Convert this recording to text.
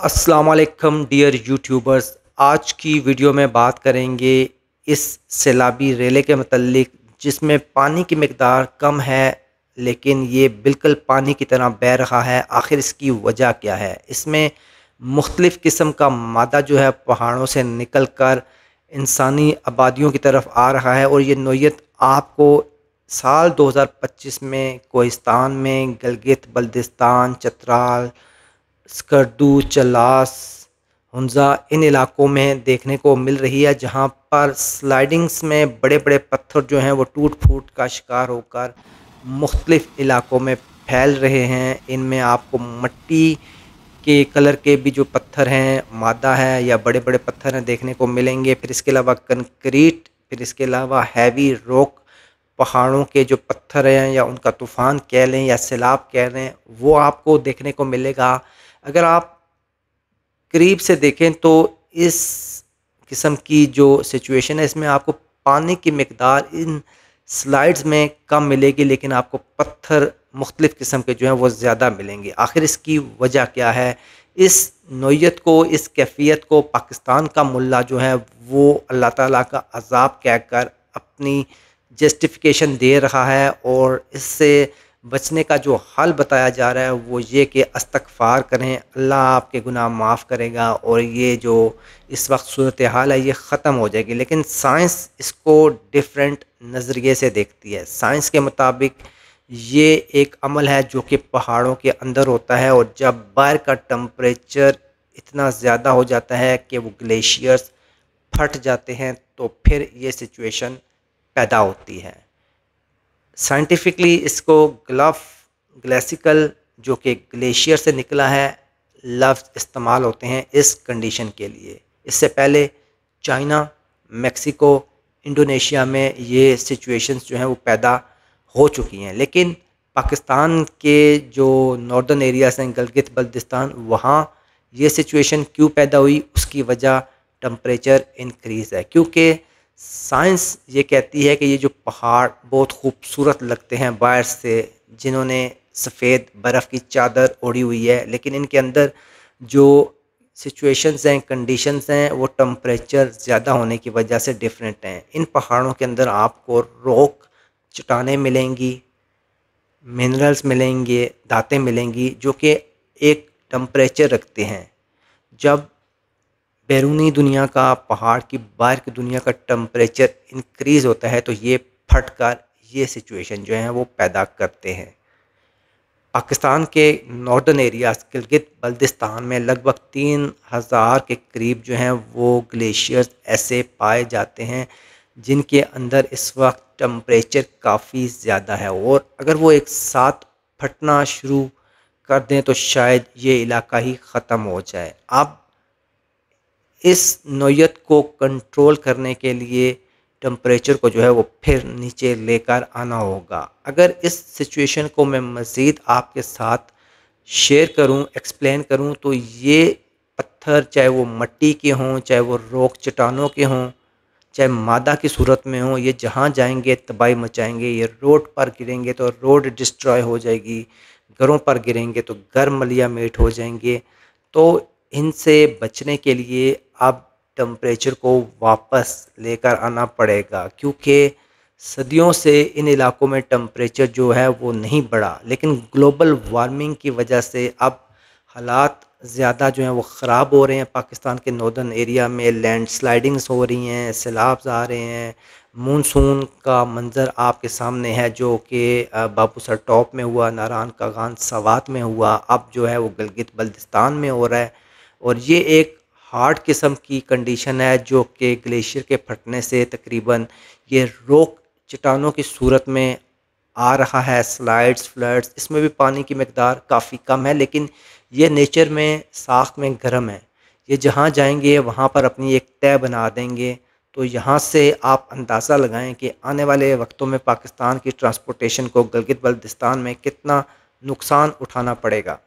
अस्सलाम वालेकुम dear YouTubers. आज की वीडियो में बात करेंगे इस सैलाबी रेले के मतलब जिसमें पानी की मकदार कम है लेकिन ये बिल्कुल पानी की तरह बह रहा है। आखिर इसकी वजह क्या है? इसमें मुख्तलिफ़ किस्म का मादा जो है पहाड़ों से निकल कर इंसानी आबादियों की तरफ आ रहा है और ये नौयत आपको साल 2025 में कोहिस्तान में गिलगित बल्तिस्तान, चतराल, स्कर्दू, चलास, हुंज़ा इन इलाकों में देखने को मिल रही है, जहाँ पर स्लाइडिंग्स में बड़े-बड़े पत्थर जो हैं वो टूट-फूट का शिकार होकर मुख्तलिफ़ इलाकों में फैल रहे हैं। इनमें आपको मिट्टी के कलर के भी जो पत्थर हैं, मादा है या बड़े-बड़े पत्थर हैं देखने को मिलेंगे। फिर इसके अलावा कंक्रीट, फिर इसके अलावा हैवी रॉक, पहाड़ों के जो पत्थर हैं या उनका तूफ़ान कह लें या सैलाब कह लें, वो आपको देखने को मिलेगा। अगर आप करीब से देखें तो इस किस्म की जो सिचुएशन है इसमें आपको पानी की मकदार इन स्लाइड्स में कम मिलेगी लेकिन आपको पत्थर मुख्तलिफ़ किस्म के जो हैं वो ज़्यादा मिलेंगे। आखिर इसकी वजह क्या है? इस नौयत को, इस कैफ़ियत को पाकिस्तान का मुल्ला जो है वो अल्लाह ताला का अज़ाब कहकर अपनी जस्टिफ़िकेशन दे रहा है और इससे बचने का जो हल बताया जा रहा है वो ये कि इस्तग़फ़ार करें, अल्लाह आपके गुनाह माफ़ करेगा और ये जो इस वक्त सूरत हाल है ये ख़त्म हो जाएगी। लेकिन साइंस इसको डिफरेंट नज़रिए से देखती है। साइंस के मुताबिक ये एक अमल है जो कि पहाड़ों के अंदर होता है और जब बाहर का टेम्परेचर इतना ज़्यादा हो जाता है कि वो ग्लेशियर्स फट जाते हैं तो फिर ये सिचुएशन पैदा होती है। साइंटिफिकली इसको ग्लेसिकल जो कि ग्लेशियर से निकला है लफ्ज़ इस्तेमाल होते हैं इस कंडीशन के लिए। इससे पहले चाइना, मेक्सिको, इंडोनेशिया में ये सिचुएशंस जो हैं वो पैदा हो चुकी हैं। लेकिन पाकिस्तान के जो नॉर्दर्न एरियाज़ हैं, गिलगित बल्तिस्तान, वहाँ ये सिचुएशन क्यों पैदा हुई? उसकी वजह टेम्परेचर इंक्रीज़ है। क्योंकि साइंस ये कहती है कि ये जो पहाड़ बहुत खूबसूरत लगते हैं बाहर से, जिन्होंने सफ़ेद बर्फ़ की चादर ओढ़ी हुई है, लेकिन इनके अंदर जो सिचुएशंस हैं, कंडीशंस हैं, वो टेम्परेचर ज़्यादा होने की वजह से डिफरेंट हैं। इन पहाड़ों के अंदर आपको रॉक चट्टानें मिलेंगी, मिनरल्स मिलेंगे, धातें मिलेंगी जो कि एक टेम्परेचर रखते हैं। जब बैरूनी दुनिया का, पहाड़ की बाहर की दुनिया का टेम्परेचर इंक्रीज़ होता है तो ये फट कर ये सिचुएशन जो है वो पैदा करते हैं। पाकिस्तान के नॉर्दर्न एरियाज़ गिलगित बल्तिस्तान में लगभग 3000 के करीब जो हैं वो ग्लेशियर्स ऐसे पाए जाते हैं जिनके अंदर इस वक्त टेम्परेचर काफ़ी ज़्यादा है और अगर वो एक साथ फटना शुरू कर दें तो शायद ये इलाका ही ख़त्म हो जाए। अब इस नौयत को कंट्रोल करने के लिए टेम्परेचर को जो है वो फिर नीचे लेकर आना होगा। अगर इस सिचुएशन को मैं मज़ीद आपके साथ शेयर करूं, एक्सप्लेन करूं तो ये पत्थर चाहे वो मिट्टी के हों, चाहे वो रॉक चट्टानों के हों, चाहे मादा की सूरत में हों, ये जहाँ जाएंगे तबाही मचाएंगे। ये रोड पर गिरेंगे तो रोड डिस्ट्रॉय हो जाएगी, घरों पर गिरेंगे तो घर मलिया मेट हो जाएंगे। तो इनसे बचने के लिए अब टेम्परेचर को वापस लेकर आना पड़ेगा क्योंकि सदियों से इन इलाकों में टेम्परेचर जो है वो नहीं बढ़ा, लेकिन ग्लोबल वार्मिंग की वजह से अब हालात ज़्यादा जो हैं वो ख़राब हो रहे हैं। पाकिस्तान के नॉर्दर्न एरिया में लैंडस्लाइडिंग्स हो रही हैं, सैलाब आ रहे हैं, मानसून का मंज़र आपके सामने है जो कि बाबूसर टॉप में हुआ, नारान कागान सवात में हुआ, अब जो है वो गिलगित बल्तिस्तान में हो रहा है। और ये एक हार्ड किस्म की कंडीशन है जो कि ग्लेशियर के फटने से तकरीबन ये रॉक चट्टानों की सूरत में आ रहा है। स्लाइड्स, फ्लड्स, इसमें भी पानी की मकदार काफ़ी कम है लेकिन ये नेचर में साख्त में गर्म है। ये जहाँ जाएंगे वहाँ पर अपनी एक तय बना देंगे। तो यहाँ से आप अंदाज़ा लगाएं कि आने वाले वक्तों में पाकिस्तान की ट्रांसपोर्टेशन को गिलगित बल्तिस्तान में कितना नुकसान उठाना पड़ेगा।